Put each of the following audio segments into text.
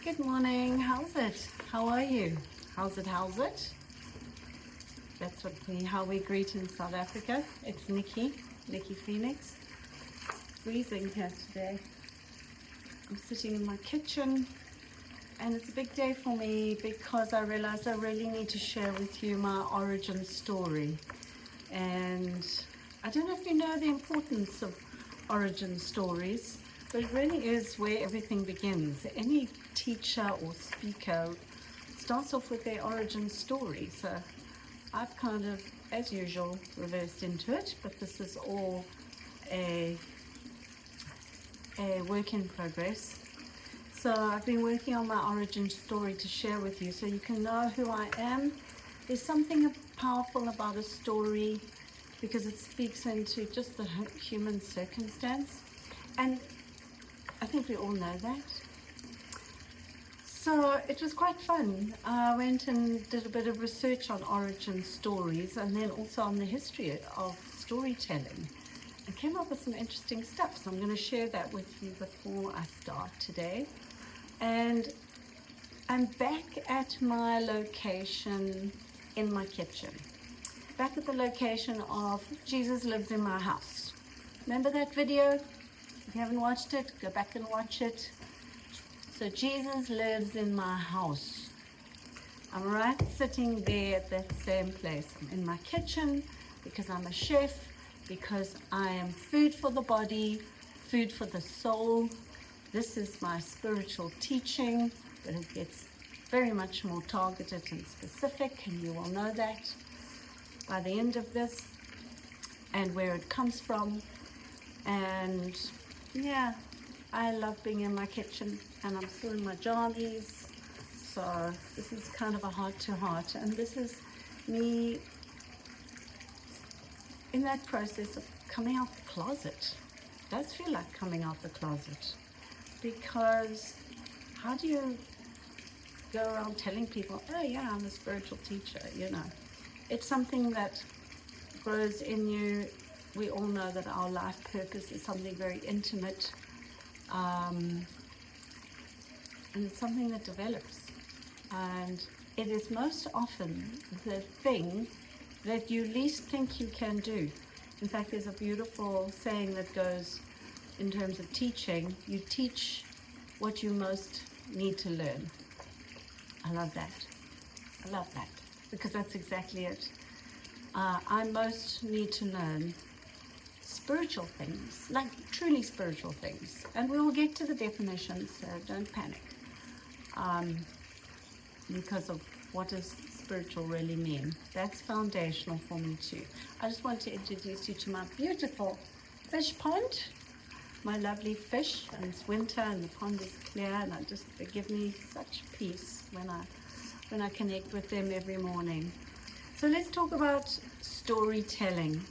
Good morning. How's it? How are you? How's it? How's it? That's how we greet in South Africa. It's Nikki Phoenix. Freezing here today. I'm sitting in my kitchen and it's a big day for me because I realized I really need to share with you my origin story. And I don't know if you know the importance of origin stories, but it really is where everything begins. Any teacher or speaker starts off with their origin story. So I've kind of, as usual, reversed into it, but this is all a work in progress. So I've been working on my origin story to share with you so you can know who I am. There's something powerful about a story because it speaks into just the human circumstance. And I think we all know that. So it was quite fun. I went and did a bit of research on origin stories and then also on the history of storytelling and came up with some interesting stuff. So I'm going to share that with you before I start today. And I'm back at my location in my kitchen. Back at the location of Jesus Lives in My House. Remember that video? If you haven't watched it, go back and watch it. So Jesus lives in my house. I'm right sitting there at that same place. I'm in my kitchen because I'm a chef, because I am food for the body, food for the soul. This is my spiritual teaching, but it gets very much more targeted and specific, and you will know that by the end of this and where it comes from. And yeah, I love being in my kitchen and I'm still in my jammies. So this is kind of a heart to heart, and this is me in that process of coming out the closet. It does feel like coming out the closet, because how do you go around telling people, oh yeah, I'm a spiritual teacher, you know? It's something that grows in you. We all know that our life purpose is something very intimate, and it's something that develops. And it is most often the thing that you least think you can do. In fact, there's a beautiful saying that goes, in terms of teaching, you teach what you most need to learn. I love that. I love that, because that's exactly it. I most need to learn spiritual things, like truly spiritual things. And we will get to the definitions, so don't panic. Because of what does spiritual really mean. That's foundational for me too. I just want to introduce you to my beautiful fish pond, my lovely fish. And it's winter and the pond is clear, and they give me such peace when I connect with them every morning. So let's talk about storytelling.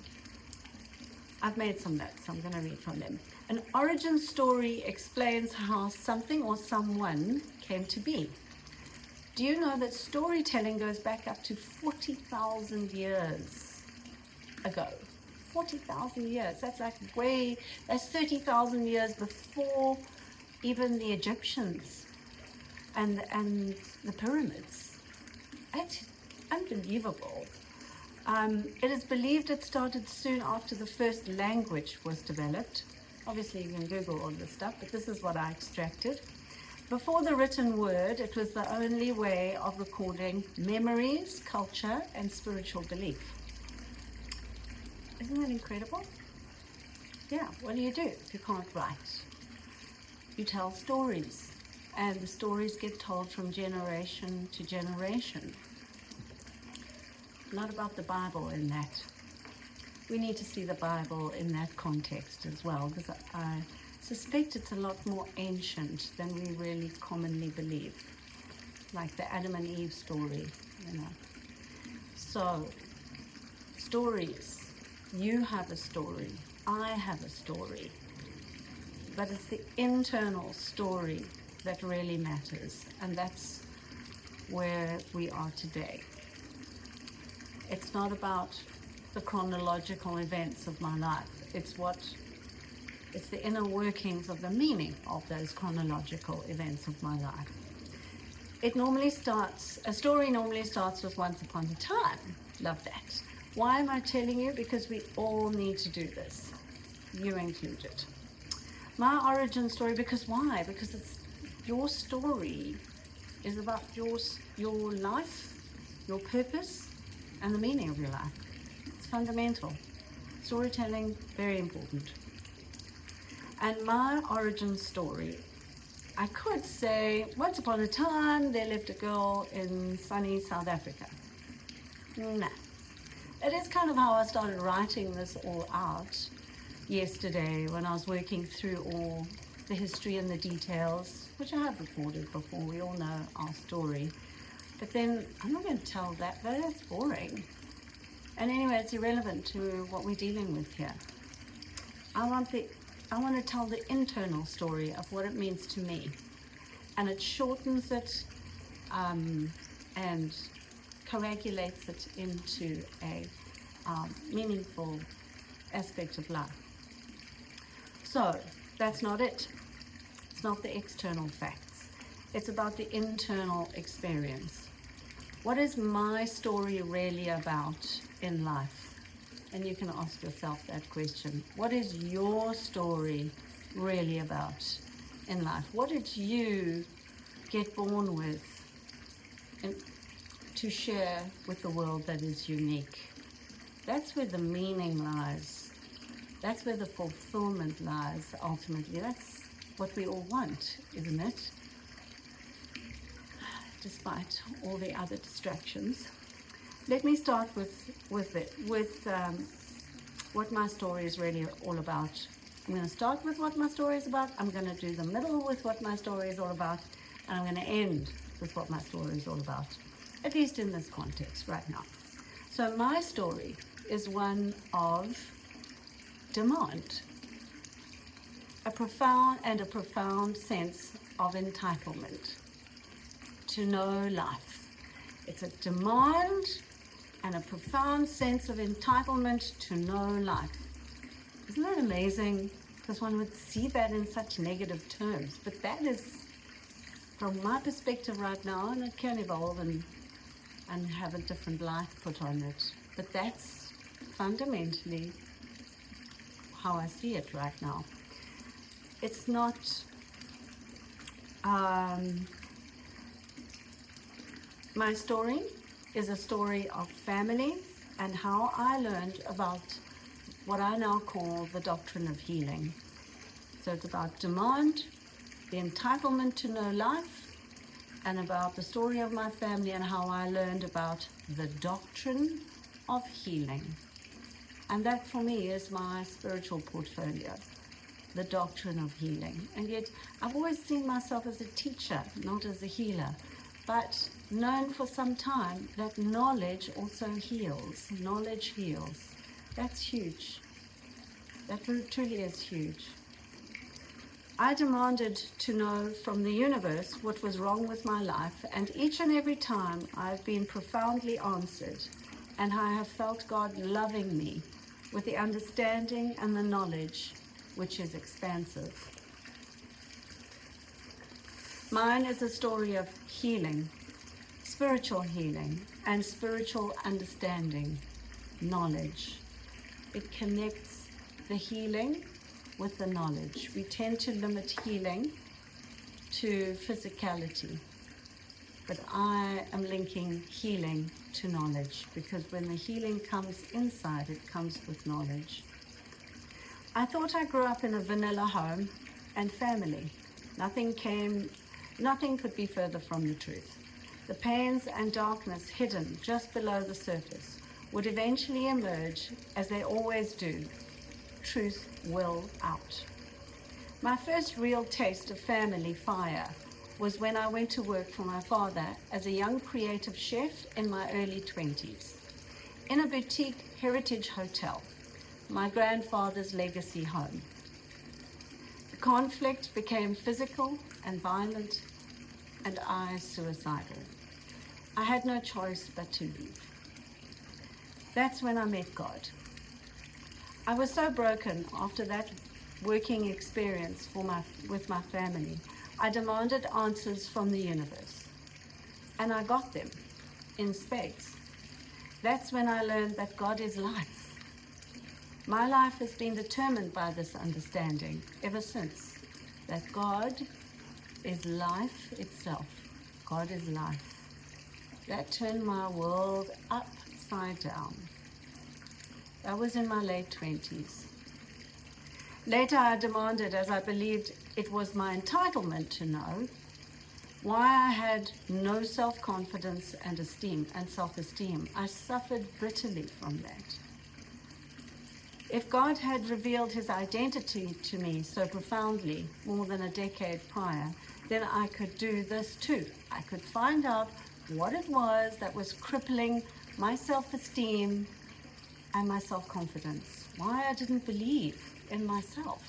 I've made some notes, so I'm going to read from them. An origin story explains how something or someone came to be. Do you know that storytelling goes back up to 40,000 years ago? 40,000 years. That's that's 30,000 years before even the Egyptians and the pyramids. That's unbelievable. It is believed it started soon after the first language was developed. Obviously you can Google all this stuff, but this is what I extracted. Before the written word, it was the only way of recording memories, culture, and spiritual belief. Isn't that incredible? Yeah, what do you do if you can't write? You tell stories, and the stories get told from generation to generation. Not about the Bible in that. We need to see the Bible in that context as well, because I suspect it's a lot more ancient than we really commonly believe, like the Adam and Eve story, you know. So, stories. You have a story. I have a story. But it's the internal story that really matters, and that's where we are today. It's not about the chronological events of my life. It's the inner workings of the meaning of those chronological events of my life. a story normally starts with once upon a time. Love that. Why am I telling you? Because we all need to do this, you included. My origin story, because why? Because it's your story is about your life, your purpose, and the meaning of your life. It's fundamental. Storytelling, very important. And my origin story, I could say, once upon a time, there lived a girl in sunny South Africa. Nah. It is kind of how I started writing this all out yesterday when I was working through all the history and the details, which I have recorded before. We all know our story. But then I'm not going to tell that. That's boring. And anyway, it's irrelevant to what we're dealing with here. I want to tell the internal story of what it means to me. And it shortens it and coagulates it into a meaningful aspect of life. So that's not it. It's not the external facts. It's about the internal experience. What is my story really about in life? And you can ask yourself that question. What is your story really about in life? What did you get born with and to share with the world that is unique? That's where the meaning lies. That's where the fulfillment lies, ultimately. That's what we all want, isn't it? Despite all the other distractions. Let me start with what my story is really all about. I'm going to start with what my story is about. I'm going to do the middle with what my story is all about. And I'm going to end with what my story is all about, at least in this context right now. So my story is one of demand, a profound sense of entitlement to know life. It's a demand and a profound sense of entitlement to know life. Isn't that amazing? Because one would see that in such negative terms, but that is, from my perspective right now, and it can evolve and have a different light put on it, but that's fundamentally how I see it right now. It's not my story is a story of family and how I learned about what I now call the doctrine of healing. So it's about demand, the entitlement to know life, and about the story of my family and how I learned about the doctrine of healing. And that for me is my spiritual portfolio, the doctrine of healing. And yet I've always seen myself as a teacher, not as a healer, but known for some time that knowledge also heals. Knowledge heals. That's huge. That truly is huge. I demanded to know from the universe what was wrong with my life, and each and every time I've been profoundly answered, and I have felt God loving me with the understanding and the knowledge which is expansive. Mine is a story of healing, spiritual healing, and spiritual understanding, knowledge. It connects the healing with the knowledge. We tend to limit healing to physicality, but I am linking healing to knowledge, because when the healing comes inside, it comes with knowledge. I thought I grew up in a vanilla home and family. Nothing could be further from the truth. The pains and darkness hidden just below the surface would eventually emerge, as they always do. Truth will out. My first real taste of family fire was when I went to work for my father as a young creative chef in my early 20s, in a boutique heritage hotel, my grandfather's legacy home. The conflict became physical and violent, and I suicidal. I had no choice but to leave. That's when I met God. I was so broken after that working experience with my family. I demanded answers from the universe. and I got them in spades. That's when I learned that God is life. My life has been determined by this understanding ever since, that God is life itself. God is life. That turned my world upside down. That was in my late 20s. Later I demanded, as I believed it was my entitlement to know, why I had no self-confidence and self-esteem. I suffered bitterly from that. If God had revealed his identity to me so profoundly more than a decade prior, then I could do this too. I could find out what it was that was crippling my self-esteem and my self-confidence, why I didn't believe in myself.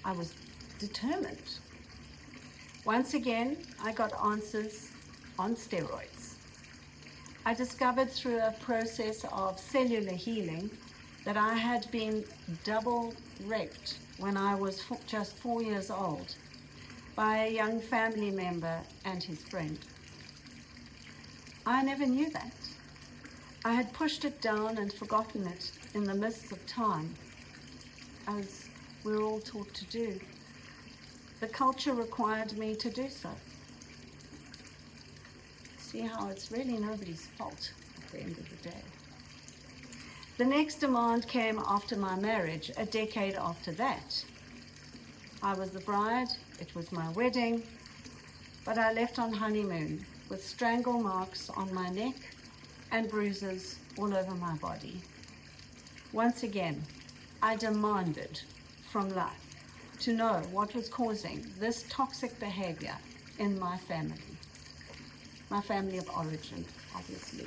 I was determined. Once again, I got answers on steroids. I discovered through a process of cellular healing that I had been double raped when I was just 4 years old by a young family member and his friend. I never knew that. I had pushed it down and forgotten it in the mists of time, as we're all taught to do. The culture required me to do so. See how it's really nobody's fault at the end of the day. The next demand came after my marriage, a decade after that. I was the bride, it was my wedding, but I left on honeymoon with strangle marks on my neck and bruises all over my body. Once again, I demanded from life to know what was causing this toxic behavior in my family of origin, obviously.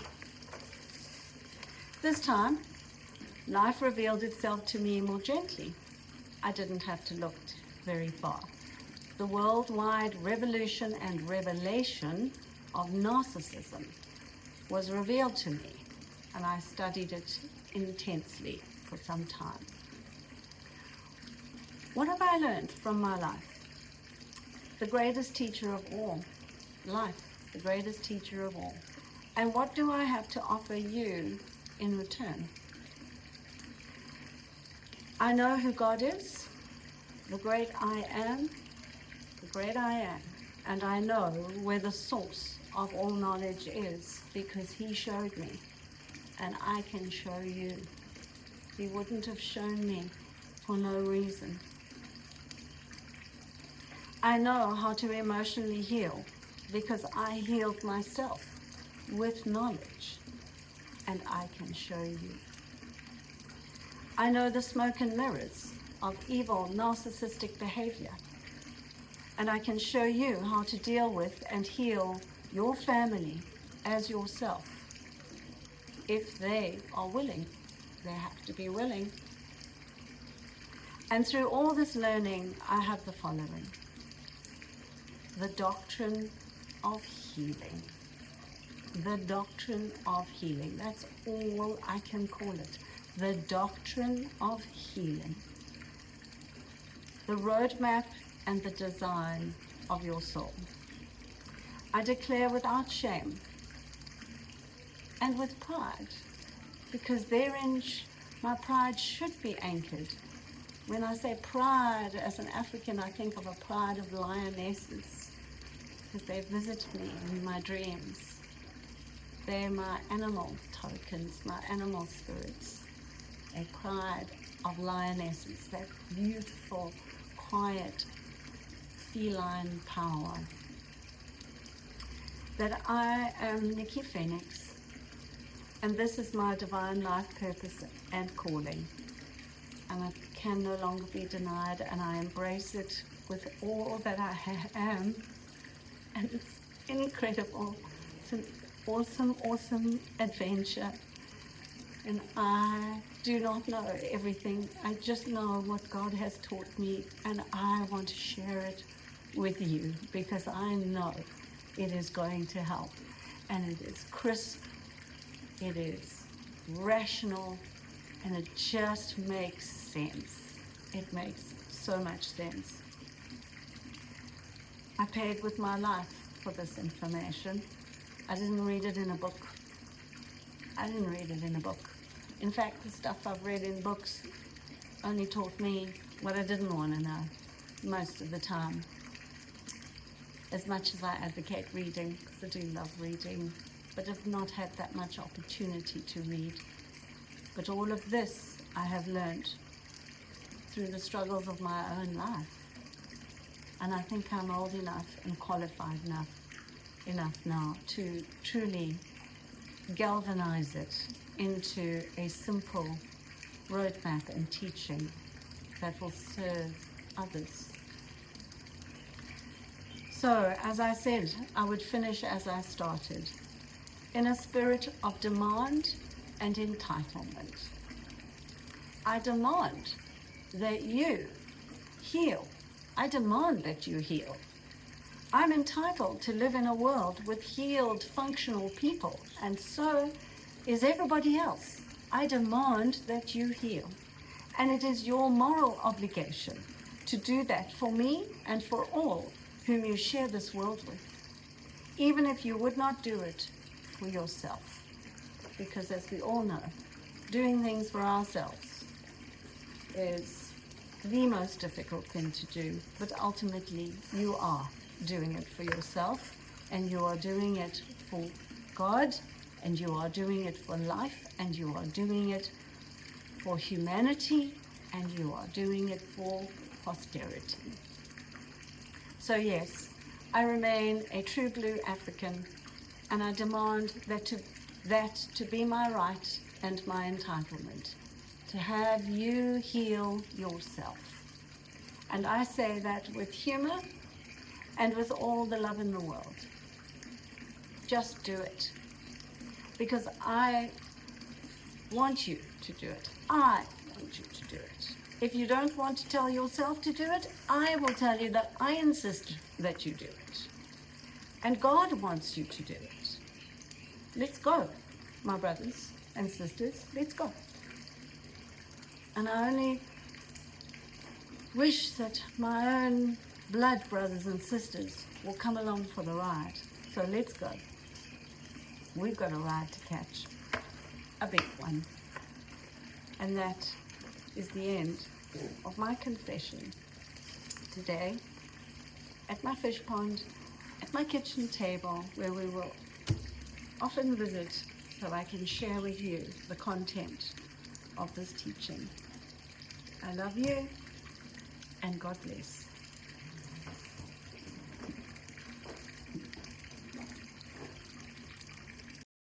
This time, life revealed itself to me more gently. I didn't have to look very far. The worldwide revolution and revelation of narcissism was revealed to me, and I studied it intensely for some time. What have I learned from my life? The greatest teacher of all, life, the greatest teacher of all. And what do I have to offer you in return? I know who God is, the great I am, and I know where the source of all knowledge is, because he showed me, and I can show you. He wouldn't have shown me for no reason. I know how to emotionally heal, because I healed myself with knowledge, and I can show you. I know the smoke and mirrors of evil, narcissistic behavior, and I can show you how to deal with and heal your family as yourself, if they are willing. They have to be willing. And through all this learning, I have the following: the doctrine of healing. The doctrine of healing. That's all I can call it. The doctrine of healing. The roadmap and the design of your soul. I declare without shame and with pride, because therein my pride should be anchored. When I say pride, as an African, I think of a pride of lionesses, because they visit me in my dreams. They're my animal tokens, my animal spirits. A pride of lionesses, that beautiful, quiet, feline power. That I am Nikki Phoenix, and this is my divine life purpose and calling. And it can no longer be denied, and I embrace it with all that I am. And it's incredible. It's an awesome, awesome adventure. And I do not know everything. I just know what God has taught me, and I want to share it with you, because I know it is going to help. And it is crisp, it is rational, and it just makes sense. It makes so much sense. I paid with my life for this information. I didn't read it in a book. I didn't read it in a book. In fact, the stuff I've read in books only taught me what I didn't want to know most of the time. As much as I advocate reading, because I do love reading, but I've not had that much opportunity to read. But all of this I have learned through the struggles of my own life. And I think I'm old enough and qualified enough now to truly galvanize it into a simple roadmap and teaching that will serve others. So, as I said, I would finish as I started, in a spirit of demand and entitlement. I demand that you heal. I demand that you heal. I'm entitled to live in a world with healed, functional people, and so is everybody else. I demand that you heal. And it is your moral obligation to do that for me and for all whom you share this world with, even if you would not do it for yourself. Because as we all know, doing things for ourselves is the most difficult thing to do, but ultimately you are doing it for yourself, and you are doing it for God, and you are doing it for life, and you are doing it for humanity, and you are doing it for posterity. So yes, I remain a true blue African, and I demand that to be my right and my entitlement, to have you heal yourself. And I say that with humor and with all the love in the world. Just do it. Because I want you to do it. I want you to do it. If you don't want to tell yourself to do it, I will tell you that I insist that you do it. And God wants you to do it. Let's go, my brothers and sisters, let's go. And I only wish that my own blood brothers and sisters will come along for the ride. So let's go. We've got a ride to catch, a big one. And that is the end of my confession today at my fish pond, at my kitchen table, where we will often visit so I can share with you the content of this teaching. I love you, and God bless.